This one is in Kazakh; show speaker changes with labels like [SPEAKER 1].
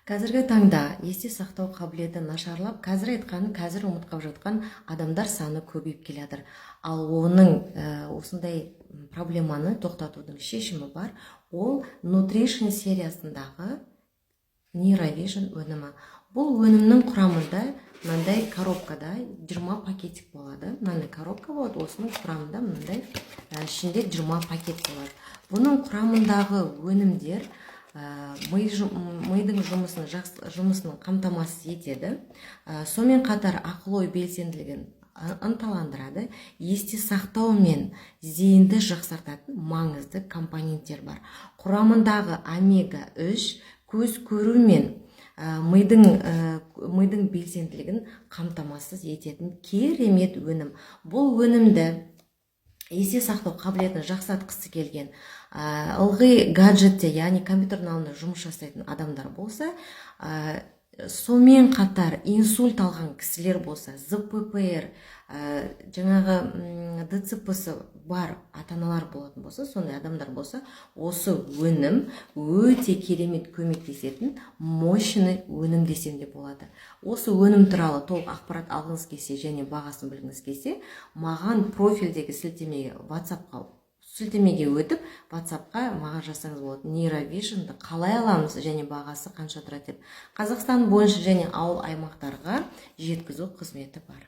[SPEAKER 1] Қазіргі таңда есте сақтау қабілеті нашарлап, қазір айтқанын қазір ұмытқап жатқан адамдар саны көбейіп келеді. Ал оның осындай проблеманы тоқтатудың шешімі бар. Ол Nutrition сериясындағы NeuroVision өнімі. Бұл өнімнің құрамында мынандай коробкада 20 пакетик болады. Мынандай коробка болады, осының құрамында мынандай ішінде 20 пакет болады. Бұның құрамындағы өнімдер мидың жұмысын қамтамасыз етеді. Сонымен қатар ақыл-ой белсенділігін ынталандырады. Есте сақтау мен зейінді жақсартатын маңызды компоненттер бар. Құрамындағы омега-3 көз көру мен мидың белсенділігін қамтамасыз ететін керемет өнім. Бұл өнімді есте сақтау қабілетін жақсартқысы келген ылғи гаджетте, яғни компьютер налында жұмыс жасайтын адамдар болса, сонымен қатар инсульт алған кісілер болса, ЗППР, жаңағы ДЦП-сы бар ата-аналар болатын болса, сондай адамдар болса, осы өнім өте керемет көмектесетін мощный өнім десем де болады. Осы өнім туралы толық ақпарат алғыңыз келсе және бағасын білгіңіз келсе, маған профильдегі сілтемеге өтіп, WhatsApp-қа маған жазсаңыз болады. NeuroVision-ды қалай аламыз және бағасы қанша тұрады деп. Қазақстан бойынша және ауыл аймақтарға жеткізу қызметі бар.